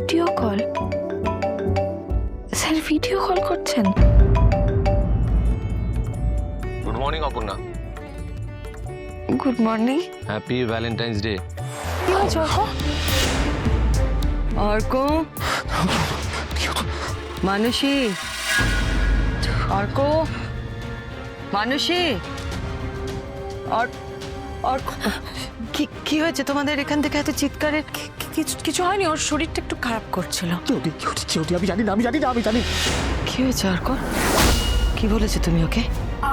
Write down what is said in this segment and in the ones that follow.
Video call? Sir video call করছেন? Good morning Aparna. Good morning. Happy Valentine's day. কি হয়েছে? অর্ক, মানসী, অর্ক, মানসী, অর্ক, কি হয়েছে তোমাদের? এখান থেকে এত চিৎকারের? কিছু হয়নি, ওর শরীরটা একটু খারাপ করছিল। আমি জানি না, আমি জানি। কি হয়েছে অর্ক? কি বলেছে তুমি ওকে?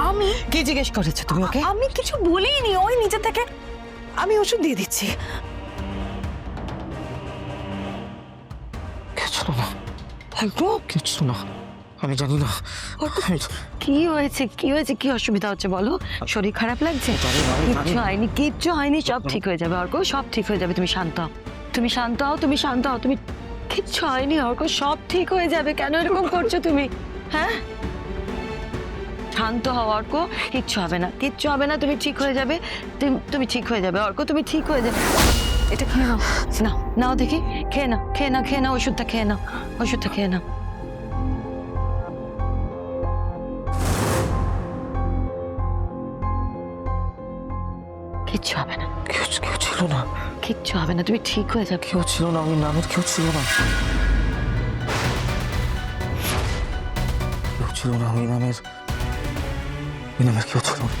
আমি কি জিজ্ঞেস করেছো তুমি ওকে? আমি কিছু বলিনি, ওই নিজে থেকে। আমি ওষুধ দিয়ে দিচ্ছি। কিছু না, অর্ক, কিছু না, আমি জানি না। কি হয়েছে? কি অসুবিধা হচ্ছে বলো? শরীর খারাপ লাগছে? কিচ্ছু হয়নি, সব ঠিক হয়ে যাবে অর্ক, সব ঠিক হয়ে যাবে। তুমি শান্ত হও, তুমি শান্ত হও। তুমি কিচ্ছু হয়নি অর্ক, সব ঠিক হয়ে যাবে। কেন এরকম করছো তুমি? হ্যাঁ, শান্ত হও অর্ক, কিচ্ছু হবে না, তুমি ঠিক হয়ে যাবে। তুমি ঠিক হয়ে যাবে অর্ক, তুমি ঠিক হয়ে যাবে। এটা খেয়ে নাও দেখি, খেয়ে নাও ওষুধটা খেয়ে নাও। কিচ্ছু হবে না, কেউ ছিল না, কিচ্ছু হবে না, তুমি ঠিক হয়ে যাবে। কেউ ছিল না, ওই নামের কেউ ছিল না, ওই নামের কেউ ছিল না।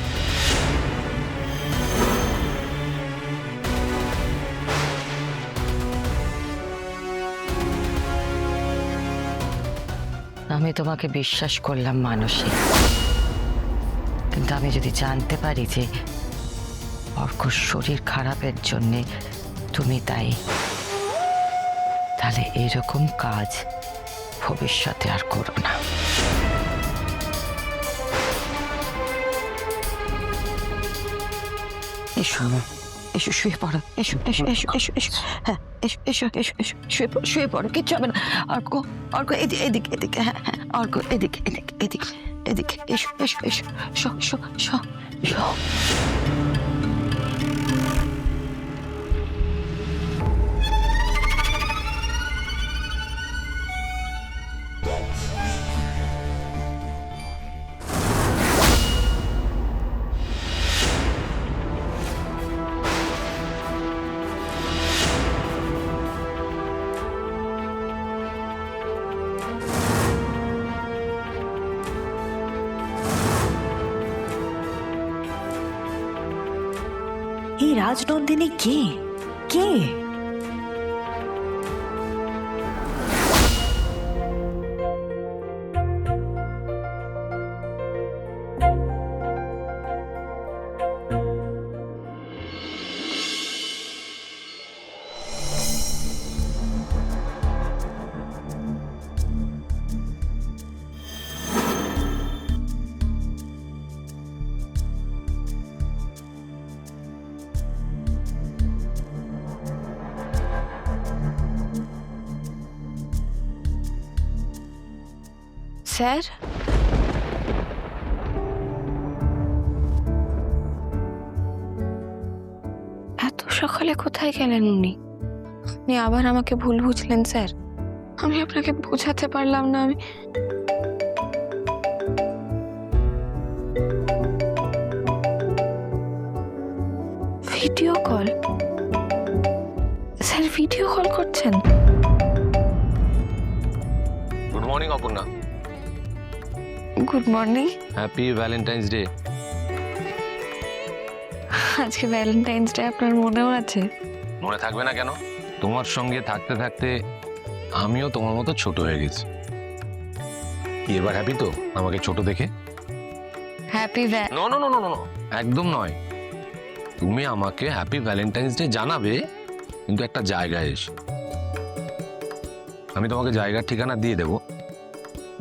আমি তোমাকে বিশ্বাস করলাম মানসী, কিন্তু আমি যদি জানতে পারি যে অর্কর শরীর খারাপের জন্যে তুমি দায়ী, তাহলে এরকম কাজ ভবিষ্যতে আর করো না। এসো শুয়ে পড়ো, এসো, হ্যাঁ, এসো শুয়ে পড়ো, কিচ্ছু হবে না। অর্ক এদিকে, হ্যাঁ, অর্ক এদিকে, এসো। এই রাজনন্দিনী কে? স্যার, এত সকালে কোথায় গেলেন উনি? আপনি আবার আমাকে ভুল বুঝলেন স্যার। আমি আপনাকে বোঝাতে পারলাম না। আমি video call? Sir video call করছেন? Good morning Aparna. Good morning. Happy Valentine's day. আজকে ভ্যালেন্টাইন্স ডে, আপনার মনেও আছে? মনে থাকবে না কেন? তোমার সঙ্গে থাকতে থাকতে আমিও তোমার মতো ছোট হয়ে গেছি। কি এবার হ্যাপি তো আমাকে ছোট দেখে? হ্যাপি নো, একদম নয়। তুমি আমাকে হ্যাপি ভ্যালেন্টাইন্স ডে জানাবে, কিন্তু একটা জায়গায় এসে। আমি তোমাকে জায়গার ঠিকানা দিয়ে দেবো,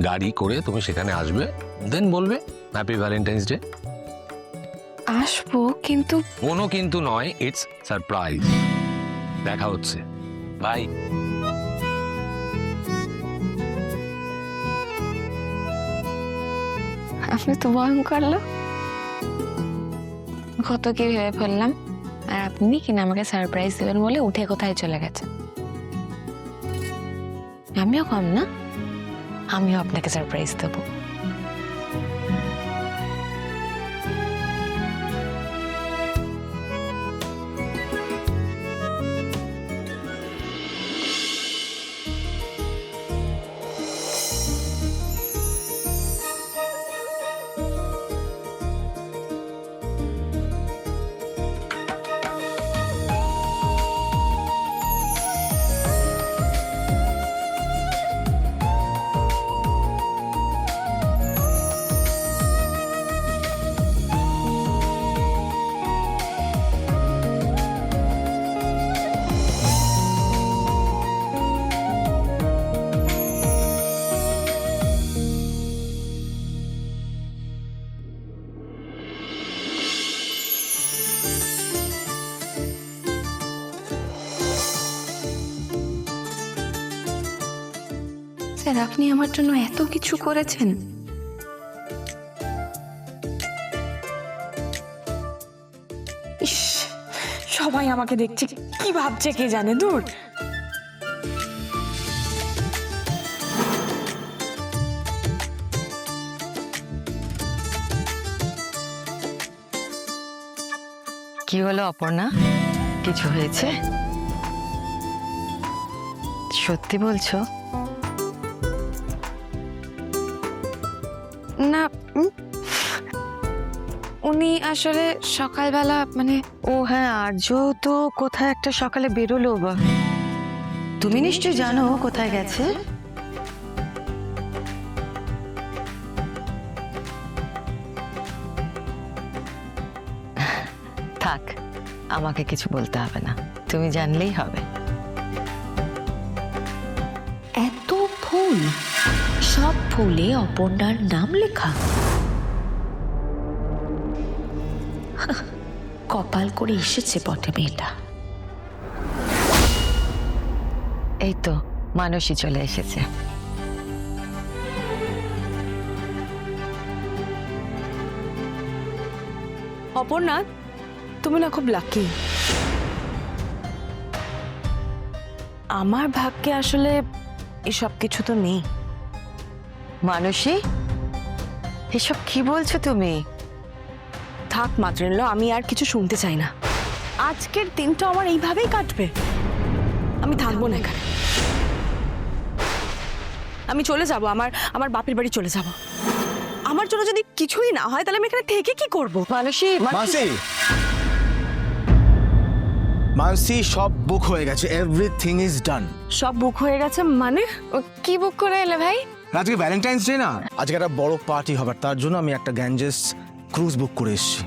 গাড়ি করে তুমি সেখানে আসবে, দেন বলবে হ্যাপি ভ্যালেন্টাইন্স ডে। আসবো, কিন্তু কোনো কিন্তু নয়, ইটস সারপ্রাইজ। দেখা হচ্ছে, বাই। আপনি তো ভয়ঙ্কর লোক। কত কি ভেবে ফেললাম, আর আপনি কিনা আমাকে সারপ্রাইজ দেবেন বলে উঠে কোথায় চলে গেছেন। আমিও কম না, আমিও আপনাকে সারপ্রাইজ দেবো। স্যার, আপনি আমার জন্য এত কিছু করেছেন। ইস, সবাই আমাকে দেখছে, কি ভাবছে কে জানে। দূর। কি হলো অপর্ণা, কিছু হয়েছে? সত্যি বলছো? না, উনি আসলে সকালবেলা মানে ও হ্যাঁ, আর্য তো কোথায় একটা সকালে বেরোলো। তুমি নিশ্চয়ই জানো ও কোথায় গেছে? থাক, আমাকে কিছু বলতে হবে না, তুমি জানলেই হবে। এত ফুল, সব ফুলে অপর্ণার নাম লেখা। কপাল করে এসেছে বটে মেয়েটা। এই তো মানসী চলে এসেছে। অপর্ণা, তুমি না খুব লাকি। আমার ভাগ্যে আসলে এসব কিছু তো নেই। মানসী, এসব কি বলছো তুমি? থাক মাদ্রিনল, আমি আর কিছু শুনতে চাই না। আজকের দিনটা আমার এইভাবেই কাটবে। আমি থাকবো না এখানে, আমি চলে যাব, আমার বাপের বাড়ি চলে যাব। আমার জন্য যদি কিছুই না হয় তাহলে আমি এখানে থেকে কি করব? মানসী, মানসি, মানসি, সব বুক হয়ে গেছে, এভরিথিং ইজ ডান। সব বুক হয়ে গেছে মানে? ও কি বুক করে এলে ভাই? আজকে ভ্যালেন্টাইন্স ডে না, আজকে একটা বড় পার্টি হবে, তার জন্য আমি একটা গ্যাঞ্জেস ক্রুজ বুক করে এসেছি।